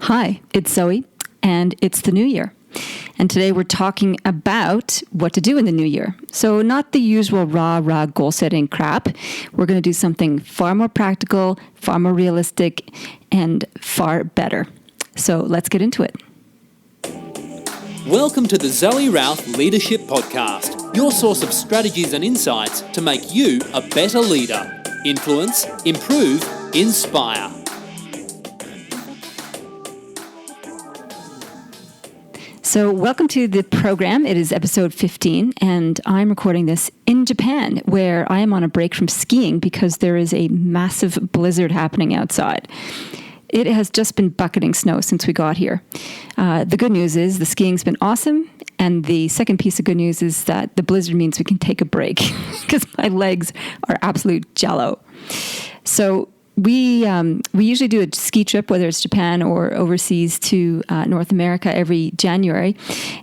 Hi, it's Zoe, and it's the new year. And today we're talking about what to do in the new year. So not the usual rah-rah goal-setting crap. We're going to do something far more practical, far more realistic, and far better. So let's get into it. Welcome to the Zoe Routh Leadership Podcast, your source of strategies and insights to make you a better leader. Influence, improve, inspire. So welcome to the program. It is episode 15, and I'm recording this in Japan, where I am on a break from skiing because there is a massive blizzard happening outside. It has just been bucketing snow since we got here. The good news is the skiing's been awesome, and the second piece of good news is that the blizzard means we can take a break because my legs are absolute jello. So we usually do a ski trip, whether it's Japan or overseas to North America every January.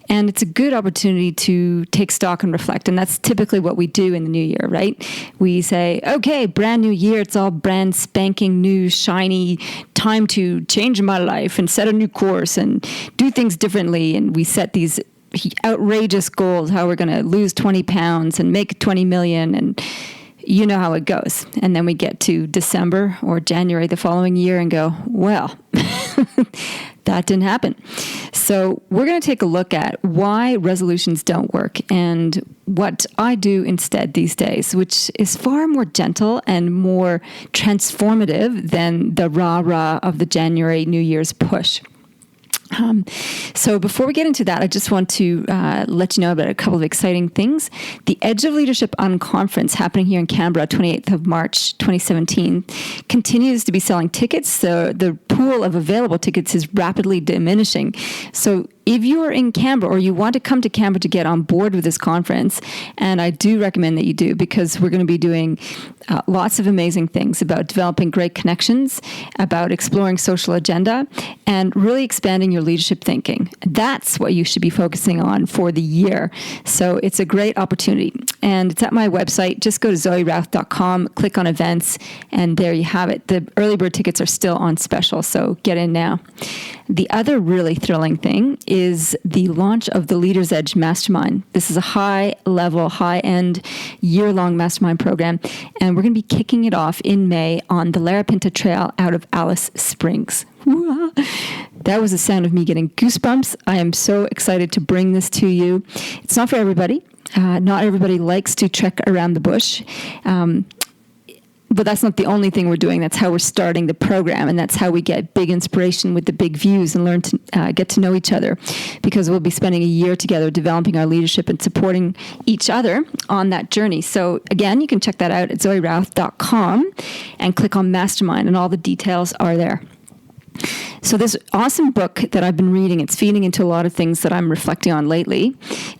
And it's a good opportunity to take stock and reflect. And that's typically what we do in the new year, right? We say, okay, brand new year. It's all brand spanking new, shiny, time to change my life and set a new course and do things differently. And we set these outrageous goals, how we're going to lose 20 pounds and make 20 million, and you know how it goes. And then we get to December or January the following year and go, well, that didn't happen. So we're going to take a look at why resolutions don't work and what I do instead these days, which is far more gentle and more transformative than the rah-rah of the January New Year's push. So before we get into that, I just want to let you know about a couple of exciting things. The Edge of Leadership Unconference happening here in Canberra, 28th of March, 2017, continues to be selling tickets. So the pool of available tickets is rapidly diminishing. So if you are in Canberra or you want to come to Canberra to get on board with this conference, and I do recommend that you do, because we're going to be doing lots of amazing things about developing great connections, about exploring social agenda, and really expanding your leadership thinking. That's what you should be focusing on for the year. So it's a great opportunity. And it's at my website. Just go to zoerouth.com, click on events, and there you have it. The early bird tickets are still on special, so get in now. The other really thrilling thing is the launch of the Leader's Edge Mastermind. This is a high-level, high-end, year-long mastermind program, and we're going to be kicking it off in May on the Larapinta Trail out of Alice Springs. That was the sound of me getting goosebumps. I am so excited to bring this to you. It's not for everybody. Not everybody likes to trek around the bush. But that's not the only thing we're doing. That's how we're starting the program, and that's how we get big inspiration with the big views and learn to get to know each other, because we'll be spending a year together developing our leadership and supporting each other on that journey. So again, you can check that out at zoerouth.com and click on Mastermind, and all the details are there. So this awesome book that I've been reading, it's feeding into a lot of things that I'm reflecting on lately,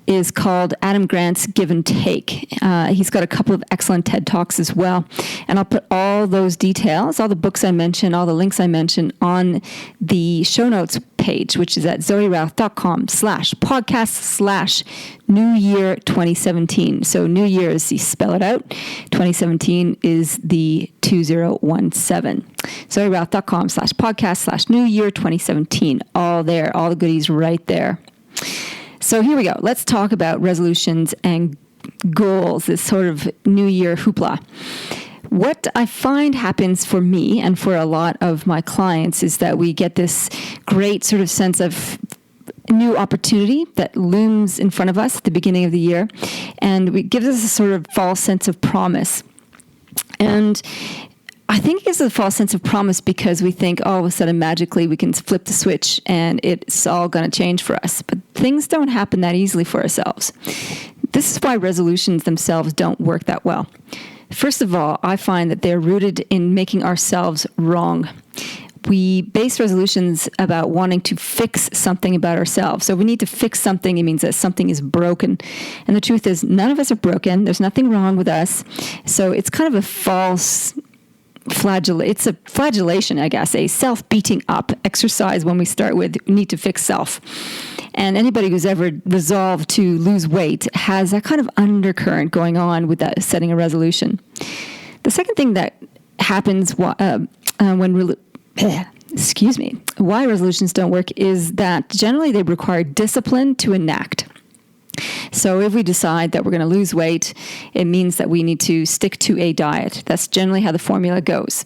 is called Adam Grant's Give and Take. He's got a couple of excellent TED Talks as well. And I'll put all those details, all the books I mentioned, all the links I mentioned on the show notes page, which is at zoerouth.com/podcast/New Year 2017. So New Year is, you spell it out. 2017 is the 2017. zoerouth.com/podcast/New Year 2017. All there, all the goodies right there. So here we go. Let's talk about resolutions and goals, this sort of New Year hoopla. What I find happens for me and for a lot of my clients is that we get this great sort of sense of new opportunity that looms in front of us at the beginning of the year, and it gives us a sort of false sense of promise. And I think it gives us a false sense of promise because we think, all of a sudden, magically, we can flip the switch and it's all going to change for us. But things don't happen that easily for ourselves. This is why resolutions themselves don't work that well. First of all, I find that they're rooted in making ourselves wrong. We base resolutions about wanting to fix something about ourselves. So if we need to fix something, it means that something is broken. And the truth is, none of us are broken. There's nothing wrong with us. So it's kind of a false it's a flagellation, I guess, a self-beating up exercise when we start with need to fix self. And anybody who's ever resolved to lose weight has that kind of undercurrent going on with that setting a resolution. The second thing that happens when why resolutions don't work is that generally they require discipline to enact. So if we decide that we're going to lose weight, it means that we need to stick to a diet. That's generally how the formula goes.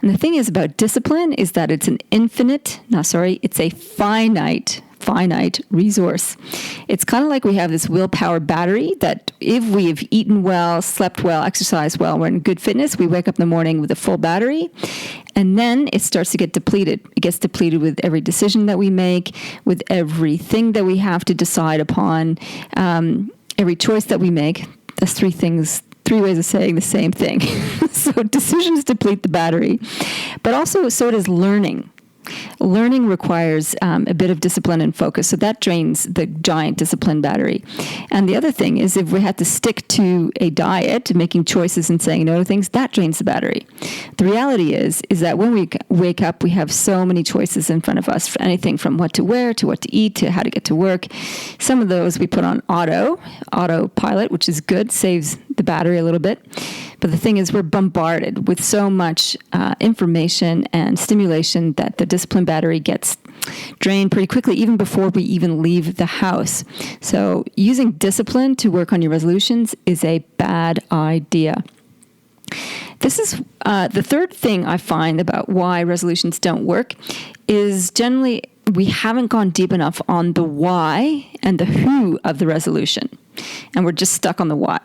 And the thing is about discipline is that it's it's a finite resource. It's kind of like we have this willpower battery that if we have eaten well, slept well, exercised well, we're in good fitness, we wake up in the morning with a full battery, and then it starts to get depleted. It gets depleted with every decision that we make, with everything that we have to decide upon, every choice that we make. That's three ways of saying the same thing. So decisions deplete the battery, but also so does learning. Learning requires a bit of discipline and focus, so that drains the giant discipline battery. And the other thing is if we had to stick to a diet, making choices and saying no to things, that drains the battery. The reality is that when we wake up, we have so many choices in front of us, for anything from what to wear to what to eat to how to get to work. Some of those we put on autopilot, which is good, saves the battery a little bit. But the thing is, we're bombarded with so much information and stimulation that the discipline battery gets drained pretty quickly, even before we even leave the house. So using discipline to work on your resolutions is a bad idea. This is the third thing I find about why resolutions don't work is generally we haven't gone deep enough on the why and the who of the resolution. And we're just stuck on the what.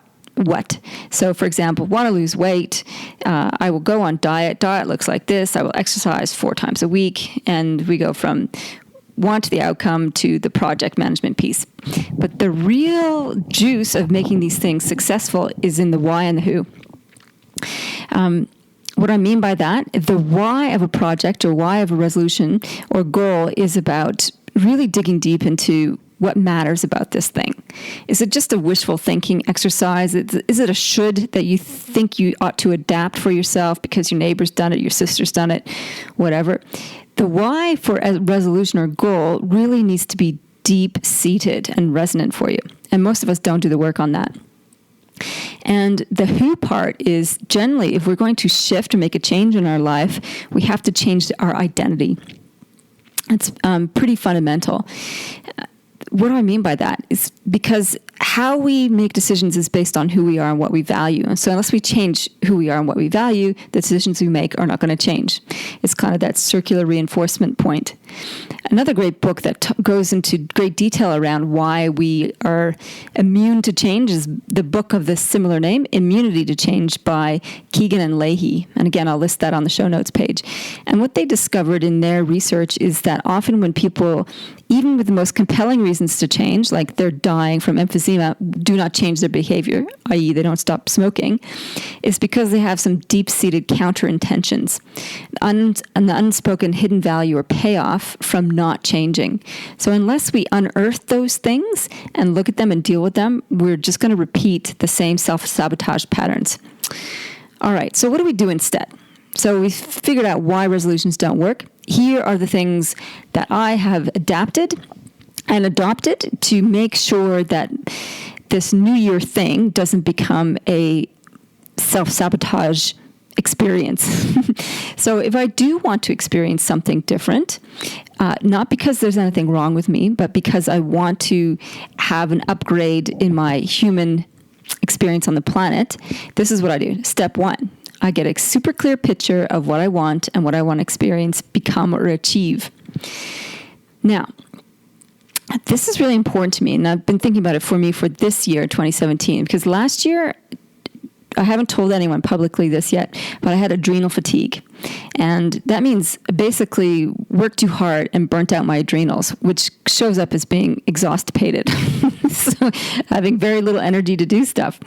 So, for example, want to lose weight, I will go on diet. Diet looks like this. I will exercise 4 times a week. And we go from want to the outcome to the project management piece. But the real juice of making these things successful is in the why and the who. What I mean by that, the why of a project or why of a resolution or goal is about really digging deep into what matters about this thing. Is it just a wishful thinking exercise? Is it a should that you think you ought to adapt for yourself because your neighbor's done it, your sister's done it, whatever? The why for a resolution or goal really needs to be deep-seated and resonant for you. And most of us don't do the work on that. And the who part is generally, if we're going to shift or make a change in our life, we have to change our identity. It's pretty fundamental. What do I mean by that? It's because how we make decisions is based on who we are and what we value. And so unless we change who we are and what we value, the decisions we make are not going to change. It's kind of that circular reinforcement point. Another great book that goes into great detail around why we are immune to change is the book of the similar name, Immunity to Change by Keegan and Leahy. And again, I'll list that on the show notes page. And what they discovered in their research is that often when people, even with the most compelling reasons to change, like they're dying from emphysema, do not change their behavior, i.e. they don't stop smoking, is because they have some deep-seated counter-intentions, and the unspoken hidden value or payoff from not changing. So unless we unearth those things and look at them and deal with them, we're just going to repeat the same self-sabotage patterns. All right, so what do we do instead? So we've figured out why resolutions don't work. Here are the things that I have adapted and adopted to make sure that this New Year thing doesn't become a self-sabotage experience. So if I do want to experience something different, not because there's anything wrong with me, but because I want to have an upgrade in my human experience on the planet, this is what I do. Step 1. I get a super clear picture of what I want and what I want to experience, become, or achieve. Now, this is really important to me, and I've been thinking about it for me for this year, 2017, because last year, I haven't told anyone publicly this yet, but I had adrenal fatigue. And that means basically worked too hard and burnt out my adrenals, which shows up as being exhausted, so having very little energy to do stuff.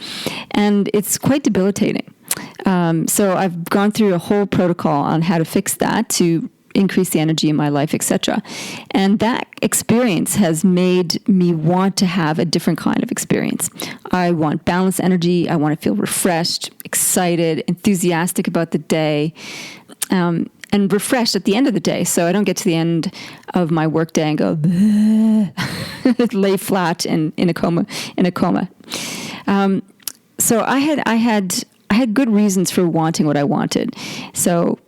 And it's quite debilitating. So I've gone through a whole protocol on how to fix that to increase the energy in my life, etc. And that experience has made me want to have a different kind of experience. I want balanced energy. I want to feel refreshed, excited, enthusiastic about the day, and refreshed at the end of the day. So I don't get to the end of my work day and go, lay flat in a coma. So I had good reasons for wanting what I wanted. So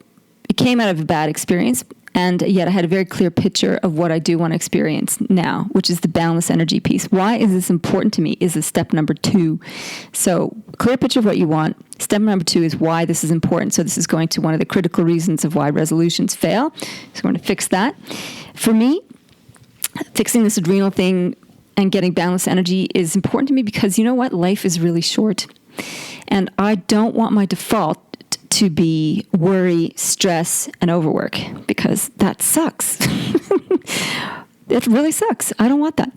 it came out of a bad experience. And yet I had a very clear picture of what I do want to experience now, which is the boundless energy piece. Why is this important to me is step number 2. So clear picture of what you want. Step number 2 is why this is important. So this is going to one of the critical reasons of why resolutions fail. So we're going to fix that. For me, fixing this adrenal thing and getting balanced energy is important to me because you know what? Life is really short. And I don't want my default to be worry, stress, and overwork because that sucks. It really sucks. I don't want that.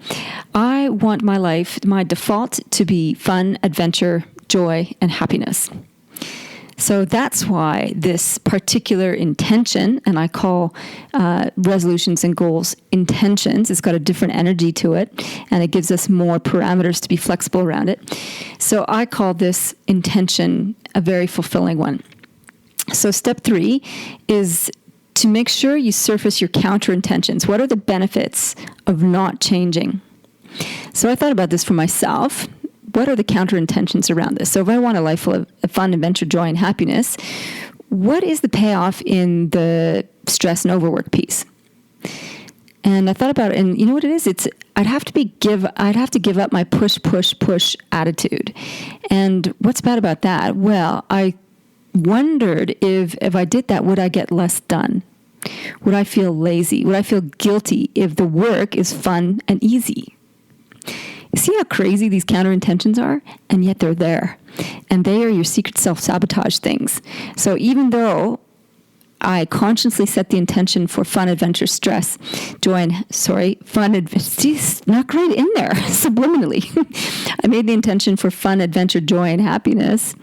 I want my life, my default to be fun, adventure, joy, and happiness. So that's why this particular intention, and I call resolutions and goals intentions, it's got a different energy to it, and it gives us more parameters to be flexible around it. So I call this intention a very fulfilling one. So step 3 is to make sure you surface your counter intentions. What are the benefits of not changing? So I thought about this for myself. What are the counter intentions around this? So if I want a life full of fun, adventure, joy, and happiness, what is the payoff in the stress and overwork piece? And I thought about it, and you know what it is? I'd have to give up my push attitude. And what's bad about that? Well, I wondered if I did that, would I get less done? Would I feel lazy? Would I feel guilty if the work is fun and easy? See how crazy these counter intentions are? And yet they're there. And they are your secret self-sabotage things. So even though I consciously set the intention for fun, adventure, stress, joy, fun, adventure, not great in there, subliminally. I made the intention for fun, adventure, joy, and happiness.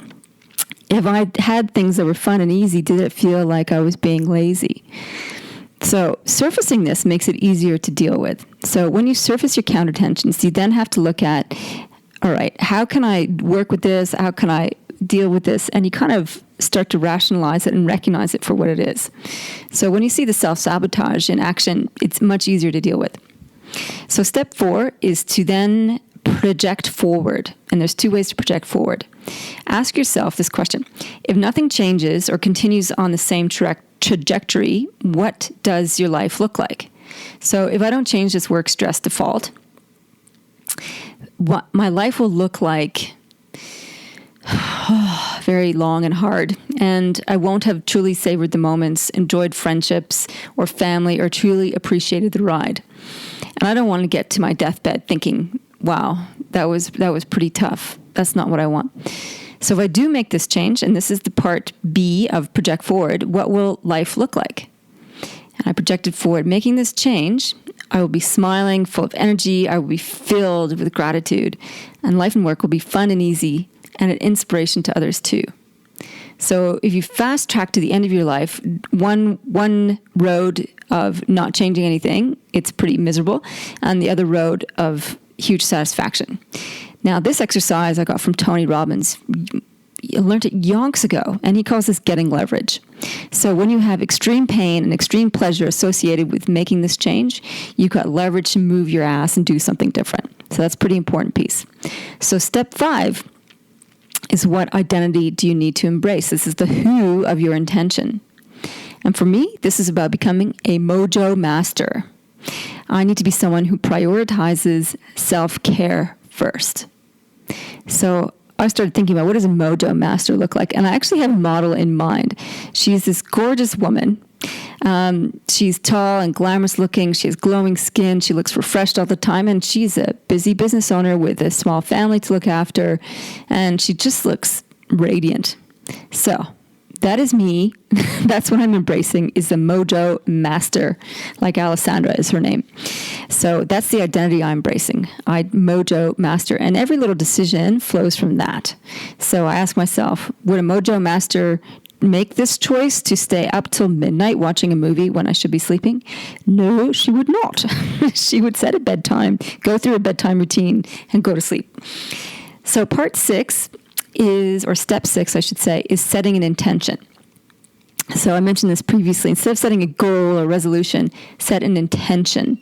If I had things that were fun and easy, did it feel like I was being lazy? So surfacing this makes it easier to deal with. So when you surface your counter tensions, you then have to look at, all right, how can I work with this? How can I deal with this? And you kind of start to rationalize it and recognize it for what it is. So when you see the self-sabotage in action, it's much easier to deal with. So step 4 is to then project forward. And there's 2 ways to project forward. Ask yourself this question. If nothing changes or continues on the same trajectory, what does your life look like? So if I don't change this work stress default, what my life will look like very long and hard. And I won't have truly savored the moments, enjoyed friendships or family, or truly appreciated the ride. And I don't want to get to my deathbed thinking, wow, that was pretty tough. That's not what I want. So if I do make this change, and this is the part B of project forward, what will life look like? And I projected forward. Making this change, I will be smiling, full of energy. I will be filled with gratitude. And life and work will be fun and easy and an inspiration to others too. So if you fast track to the end of your life, one road of not changing anything, it's pretty miserable, and the other road of huge satisfaction. Now, this exercise I got from Tony Robbins. I learned it yonks ago, and he calls this getting leverage. So when you have extreme pain and extreme pleasure associated with making this change, you've got leverage to move your ass and do something different. So that's a pretty important piece. So step 5 is, what identity do you need to embrace? This is the who of your intention. And for me, this is about becoming a mojo master. I need to be someone who prioritizes self-care first. So I started thinking about, what does a mojo master look like? And I actually have a model in mind. She's this gorgeous woman. She's tall and glamorous looking. She has glowing skin. She looks refreshed all the time. And she's a busy business owner with a small family to look after. And she just looks radiant. So that is me. That's what I'm embracing, is the mojo master, like Alessandra is her name. So that's the identity I'm embracing. I mojo master, and every little decision flows from that. So I ask myself, would a mojo master make this choice to stay up till midnight watching a movie when I should be sleeping? No, she would not. She would set a bedtime, go through a bedtime routine, and go to sleep. So part 6 is, or step 6, I should say, is setting an intention. So I mentioned this previously. Instead of setting a goal or resolution, set an intention.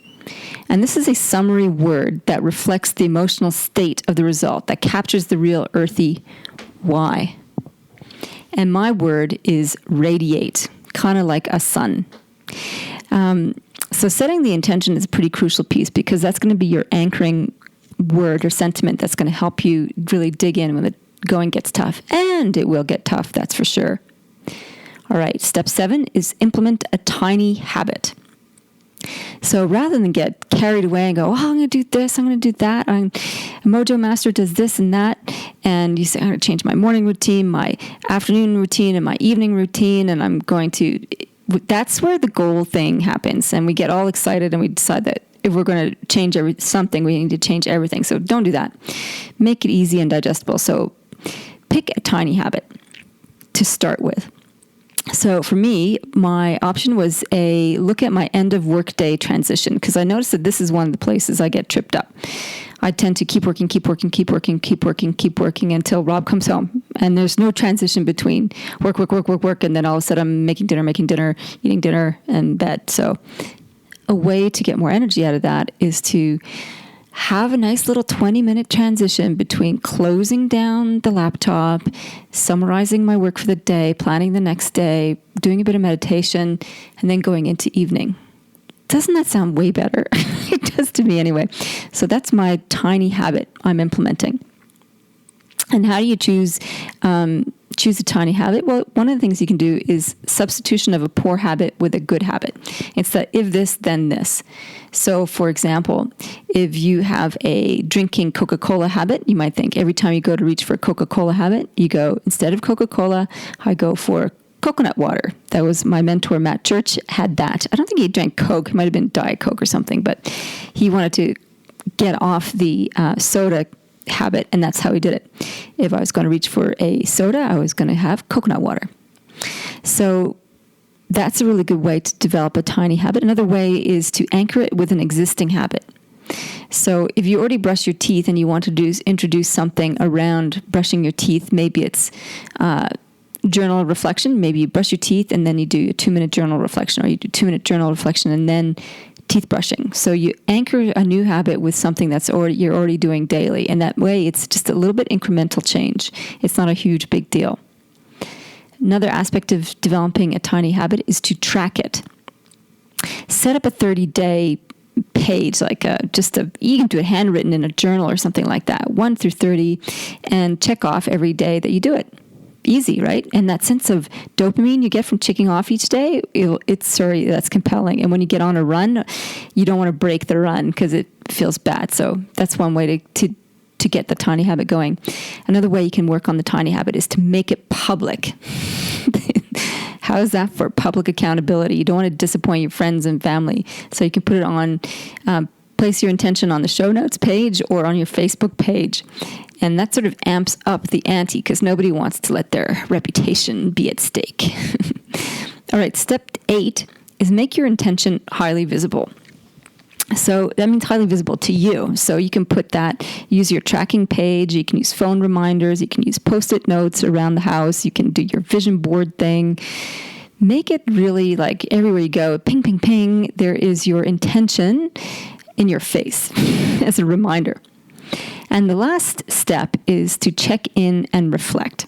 And this is a summary word that reflects the emotional state of the result, that captures the real earthy why. And my word is radiate, kind of like a sun. So setting the intention is a pretty crucial piece because that's going to be your anchoring word or sentiment that's going to help you really dig in when the going gets tough. And it will get tough, that's for sure. All right, step 7 is implement a tiny habit. So rather than get carried away and go, oh, I'm going to do this, I'm going to do that. Mojo Master does this and that. And you say, I'm going to change my morning routine, my afternoon routine, and my evening routine. And I'm going to, that's where the goal thing happens. And we get all excited and we decide that if we're going to change something, we need to change everything. So don't do that. Make it easy and digestible. So pick a tiny habit to start with. So for me, my option was a look at my end of work day transition because I noticed that this is one of the places I get tripped up. I tend to keep working until Rob comes home. And there's no transition between work, and then all of a sudden I'm making dinner, eating dinner, and bed. So a way to get more energy out of that is to have a nice little 20-minute transition between closing down the laptop, summarizing my work for the day, planning the next day, doing a bit of meditation, and then going into evening. Doesn't that sound way better? It does to me anyway. So that's my tiny habit I'm implementing. And how do you choose a tiny habit? Well, one of the things you can do is substitution of a poor habit with a good habit. It's the if this, then this. So, for example, if you have a drinking Coca-Cola habit, you might think every time you go to reach for a Coca-Cola habit, you go, instead of Coca-Cola, I go for coconut water. That was my mentor, Matt Church, had that. I don't think he drank Coke. It might have been Diet Coke or something, but he wanted to get off the soda habit, and that's how he did it. If I was going to reach for a soda, I was going to have coconut water. So that's a really good way to develop a tiny habit. Another way is to anchor it with an existing habit. So if you already brush your teeth and you want to introduce something around brushing your teeth, maybe it's journal reflection. Maybe you brush your teeth and then you do a 2-minute journal reflection, or you do 2-minute journal reflection and then teeth brushing. So you anchor a new habit with something you're already doing daily. And that way it's just a little bit incremental change. It's not a huge big deal. Another aspect of developing a tiny habit is to track it. Set up a 30-day page, like you can do it handwritten in a journal or something like that, 1 through 30, and check off every day that you do it. Easy, right? And that sense of dopamine you get from checking off each day, that's compelling. And when you get on a run, you don't want to break the run because it feels bad. So that's one way to get the tiny habit going. Another way you can work on the tiny habit is to make it public. How is that for public accountability? You don't want to disappoint your friends and family. So you can put it on, place your intention on the show notes page or on your Facebook page. And that sort of amps up the ante because nobody wants to let their reputation be at stake. All right, step 8 is make your intention highly visible. So that means highly visible to you. So you can use your tracking page, you can use phone reminders, you can use Post-it notes around the house, you can do your vision board thing. Make it really like everywhere you go, ping, ping, ping, there is your intention in your face as a reminder. And the last step is to check in and reflect.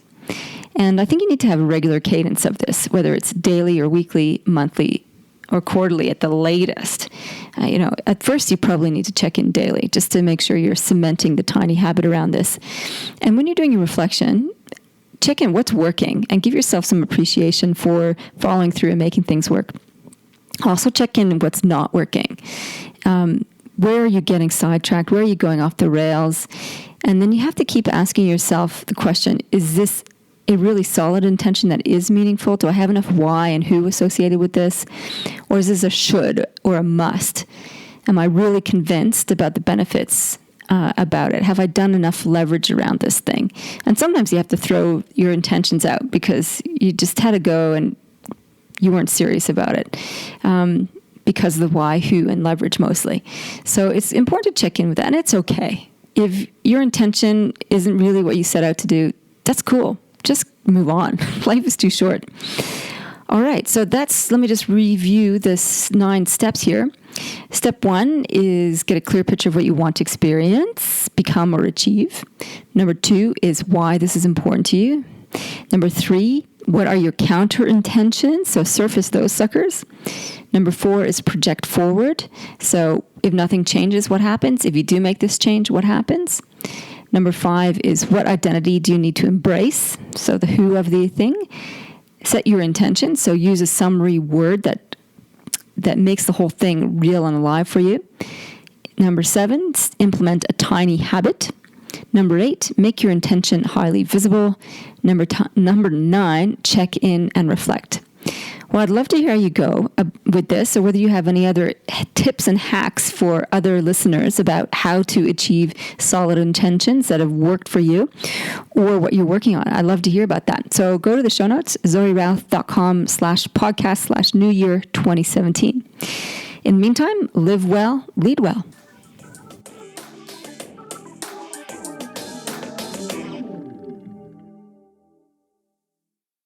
And I think you need to have a regular cadence of this, whether it's daily or weekly, monthly, or quarterly at the latest. At first you probably need to check in daily just to make sure you're cementing the tiny habit around this. And when you're doing your reflection, check in what's working and give yourself some appreciation for following through and making things work. Also check in what's not working. Where are you getting sidetracked? Where are you going off the rails? And then you have to keep asking yourself the question, is this a really solid intention that is meaningful? Do I have enough why and who associated with this? Or is this a should or a must? Am I really convinced about the benefits about it? Have I done enough leverage around this thing? And sometimes you have to throw your intentions out because you just had to go and you weren't serious about it. Because of the why, who, and leverage mostly. So it's important to check in with that, and it's okay. If your intention isn't really what you set out to do, that's cool. Just move on. Life is too short. All right, so let me just review this 9 steps here. Step 1 is get a clear picture of what you want to experience, become, or achieve. Number 2 is why this is important to you. Number 3, what are your counter intentions? So surface those suckers. Number 4 is project forward. So if nothing changes, what happens? If you do make this change, what happens? Number 5 is what identity do you need to embrace? So the who of the thing. Set your intention. So use a summary word that makes the whole thing real and alive for you. Number 7, implement a tiny habit. Number 8, make your intention highly visible. Number 9, check in and reflect. Well, I'd love to hear how you go with this, or whether you have any other tips and hacks for other listeners about how to achieve solid intentions that have worked for you, or what you're working on. I'd love to hear about that. So go to the show notes, zoerouth.com/podcast/New Year 2017. In the meantime, live well, lead well.